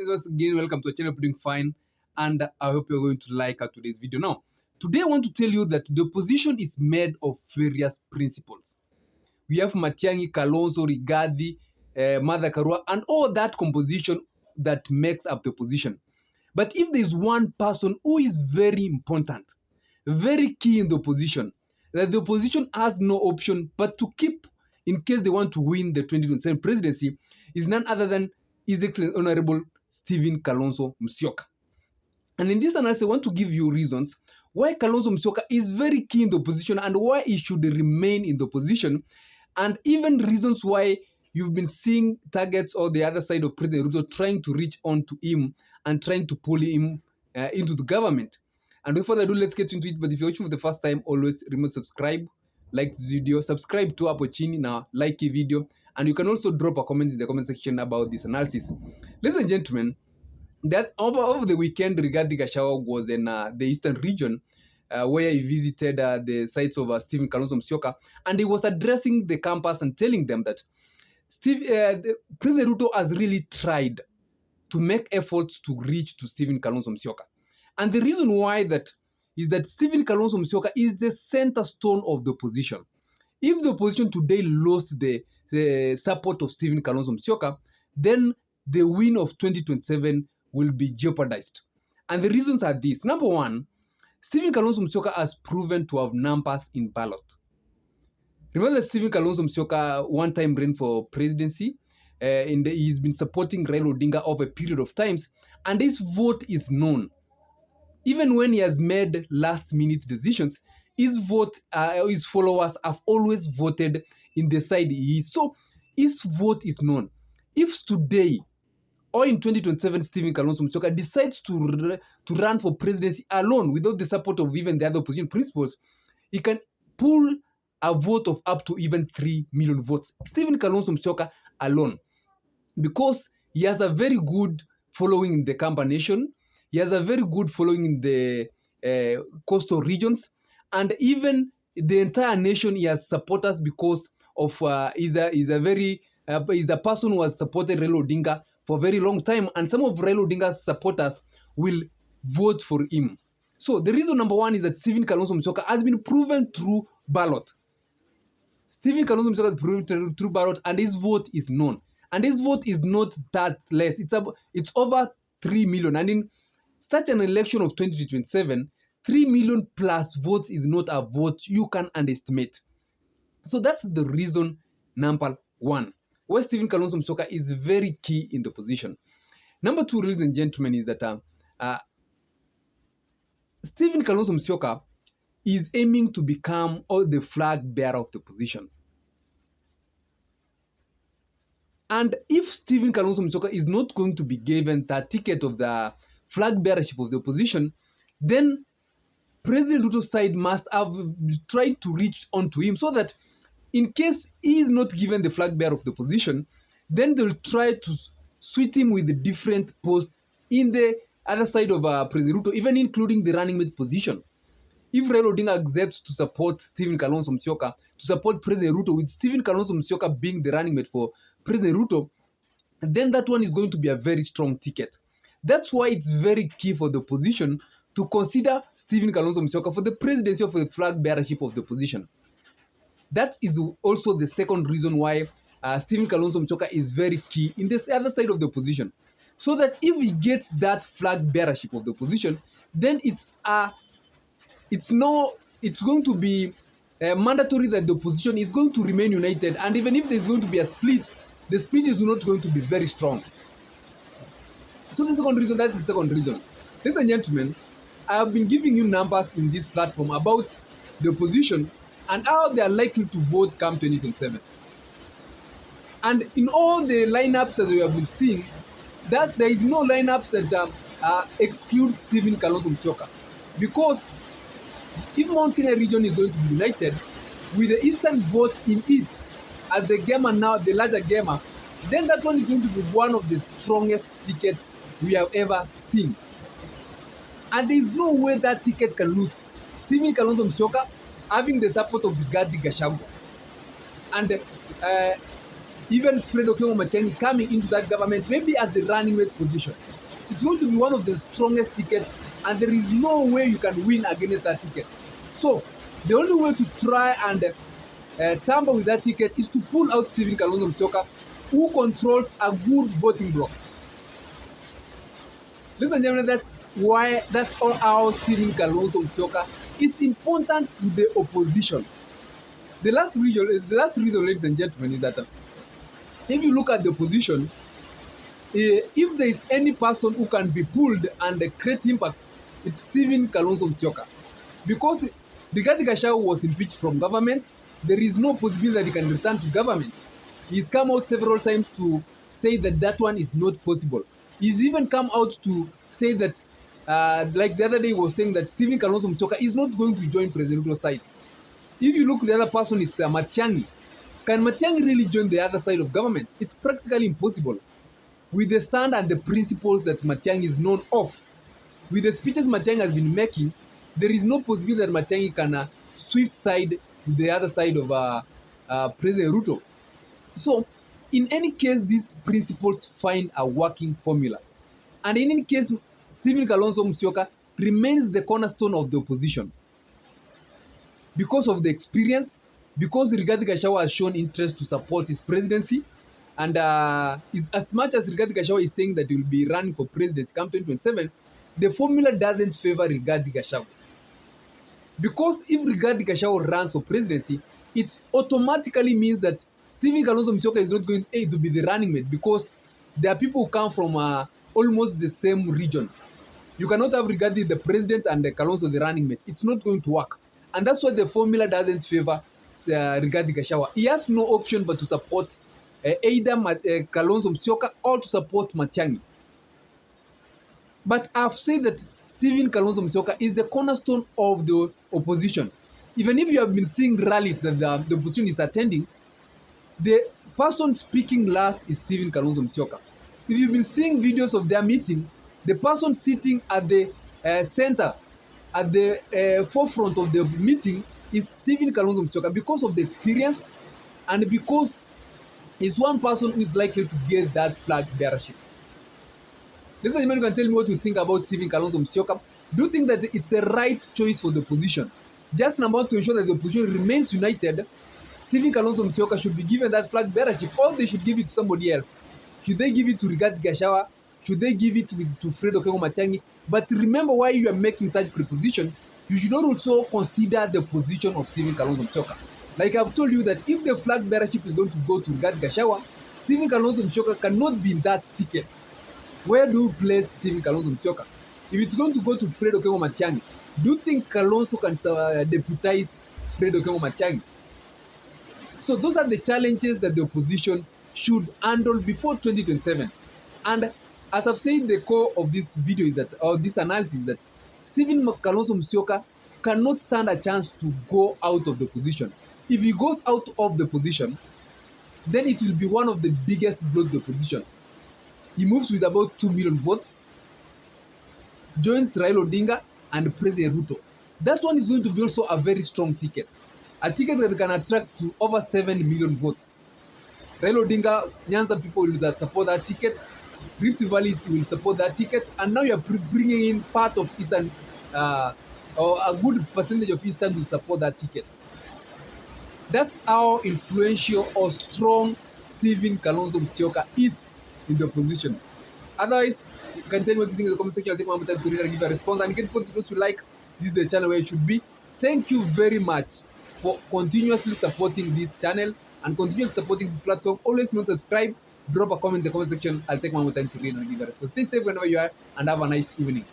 Once again, welcome to our channel, Doing Fine, and I hope you're going to like today's video. Now, today I want to tell you that the opposition is made of various principles. We have Matiang'i, Kalonzo, Rigathi, Martha Karua, and all that composition that makes up the opposition. But if there's one person who is very important, very key in the opposition, that the opposition has no option but to keep in case they want to win the 2027 presidency, is none other than His Excellency Honorable Stephen Kalonzo Musyoka. And in this analysis, I want to give you reasons why Kalonzo Musyoka is very key in the opposition and why he should remain in the opposition, and even reasons why you've been seeing targets on the other side of President Ruto trying to reach on to him and trying to pull him into the government. And without further ado, let's get into it. But if you're watching for the first time, always remember subscribe, like this video, subscribe to hapo chini now, like the video, and you can also drop a comment in the comment section about this analysis. Ladies and gentlemen, that over the weekend, Rigathi Gachagua was in the eastern region where he visited the sites of Stephen Kalonzo Musyoka, and he was addressing the campus and telling them that President Ruto has really tried to make efforts to reach to Stephen Kalonzo Musyoka. And the reason why that is that Stephen Kalonzo Musyoka is the center stone of the opposition. If the opposition today lost the support of Stephen Kalonzo Musyoka, then the win of 2027 will be jeopardized. And the reasons are these. Number one, Stephen Kalonzo Musyoka has proven to have numbers in ballot. Remember that Stephen Kalonzo Musyoka one time ran for presidency, and he's been supporting Raila Odinga over a period of times, and his vote is known. Even when he has made last-minute decisions, his followers have always voted in the side he is. So his vote is known. If today or in 2027 Stephen Kalonzo Musyoka decides to run for presidency alone without the support of even the other opposition principals, he can pull a vote of up to even 3 million votes. Stephen Kalonzo Musyoka alone, because he has a very good following in the Kamba Nation, he has a very good following in the coastal regions, and even the entire nation. He has supporters because of he's a person who has supported Raila Odinga for a very long time, and some of Raila Odinga's supporters will vote for him. So the reason number one is that Stephen Kalonzo Musyoka has been proven through ballot. Stephen Kalonzo Musyoka has proven through ballot, and his vote is known. And his vote is not that less. It's over 3 million. And in such an election of 2027, 3 million plus votes is not a vote you can underestimate. So that's the reason number one, why Stephen Kalonzo Musyoka is very key in the position. Number two, ladies and gentlemen, is that Stephen Kalonzo Musyoka is aiming to become the flag bearer of the position. And if Stephen Kalonzo Musyoka is not going to be given the ticket of the flag bearership of the opposition, then President Ruto's side must have tried to reach onto him so that in case he is not given the flag bearer of the opposition, then they'll try to suit him with the different posts in the other side of President Ruto, even including the running mate position. If Raila Odinga accepts to support Stephen Kalonzo Musyoka, to support President Ruto, with Stephen Kalonzo Musyoka being the running mate for President Ruto, then that one is going to be a very strong ticket. That's why it's very key for the opposition to consider Stephen Kalonzo Musyoka for the presidency of the flag bearership of the opposition. That is also the second reason why Stephen Kalonzo Musyoka is very key in the other side of the opposition. So that if he gets that flag bearership of the opposition, then it's going to be mandatory that the opposition is going to remain united, and even if there's going to be a split, the split is not going to be very strong. So that's the second reason. Ladies and gentlemen, I have been giving you numbers in this platform about the opposition and how they are likely to vote come 2027. And in all the lineups that we have been seeing, that there is no lineups that exclude Stephen Kalonzo Musyoka, because if Mount Kenya region is going to be united with the eastern vote in it as the gamer now, the larger gamer, then that one is going to be one of the strongest tickets we have ever seen. And there is no way that ticket can lose. Stephen Kalonzo Musyoka having the support of Rigathi Gachagua. And even Fred Okengo Matiang'i coming into that government, maybe as the running mate position, it's going to be one of the strongest tickets, and there is no way you can win against that ticket. So the only way to try and tamper with that ticket is to pull out Stephen Kalonzo Musyoka, who controls a good voting bloc. Ladies and gentlemen, that's all how Stephen Kalonzo Musyoka is important to the opposition. The last reason, ladies and gentlemen, is that if you look at the opposition, if there is any person who can be pulled and create impact, it's Stephen Kalonzo Musyoka. Because Rigathi Gachagua was impeached from government, there is no possibility that he can return to government. He's come out several times to say that that one is not possible. He's even come out to say that, like the other day he was saying that Stephen Kalonzo Musyoka is not going to join President Ruto's side. If you look, the other person is Matiang'i. Can Matiang'i really join the other side of government? It's practically impossible. With the stand and the principles that Matiang'i is known of, with the speeches Matiang'i has been making, there is no possibility that Matiang'i can swift side to the other side of President Ruto. So, in any case, these principles find a working formula. And in any case, Stephen Kalonzo Musyoka remains the cornerstone of the opposition. Because of the experience, because Rigathi Gachagua has shown interest to support his presidency, and as much as Rigathi Gachagua is saying that he will be running for presidency come 2027, the formula doesn't favor Rigathi Gachagua. Because if Rigathi Gachagua runs for presidency, it automatically means that Stephen Kalonzo Musyoka is not going to be the running mate, because there are people who come from almost the same region. You cannot have Rigathi the president and Kalonzo the running mate. It's not going to work. And that's why the formula doesn't favor Rigathi Gachagua. He has no option but to support either Kalonzo Musyoka or to support Matiang'i. But I've said that Stephen Kalonzo Musyoka is the cornerstone of the opposition. Even if you have been seeing rallies that the opposition is attending, the person speaking last is Stephen Kalonzo Musyoka. If you've been seeing videos of their meeting, the person sitting at the center, at the forefront of the meeting is Stephen Kalonzo Musyoka, because of the experience and because he's one person who is likely to get that flag bearership. Ladies and gentlemen, you can tell me what you think about Stephen Kalonzo Musyoka. Do you think that it's a right choice for the opposition? Just number one, to ensure that the opposition remains united, Stephen Kalonzo Musyoka should be given that flag bearership, or they should give it to somebody else. Should they give it to Rigathi Gachagua? Should they give it to Fred Okengo Matiang'i? But remember, why you are making such proposition, you should not also consider the position of Stephen Kalonzo Musyoka. Like I've told you, that if the flag bearership is going to go to Rigathi Gachagua, Stephen Kalonzo Musyoka cannot be in that ticket. Where do you place Stephen Kalonzo Musyoka? If it's going to go to Fred Okengo Matiang'i, do you think Kalonzo can deputize Fred Okengo Matiang'i? So those are the challenges that the opposition should handle before 2027. And as I've said, the core of this video is that, or this analysis, is that Stephen Kalonzo Musyoka cannot stand a chance to go out of the position. If he goes out of the position, then it will be one of the biggest blows to the opposition. He moves with about 2 million votes, joins Raila Odinga and President Ruto. That one is going to be also a very strong ticket. A ticket that can attract to over 7 million votes. Raila Odinga, Nyanza people will support that ticket. Rift Valley will support that ticket. And now you are bringing in part of Eastern, or a good percentage of Eastern will support that ticket. That's how influential or strong Stephen Kalonzo Musyoka is in the opposition. Otherwise, you can tell me what you think in the comment section. I'll take one more time to read and give a response. And you can put to like. This is the channel where it should be. Thank you very much for continuously supporting this channel and continuously supporting this platform. Always not subscribe. Drop a comment in the comment section. I'll take one more time to read and give a response. Stay safe whenever you are and have a nice evening.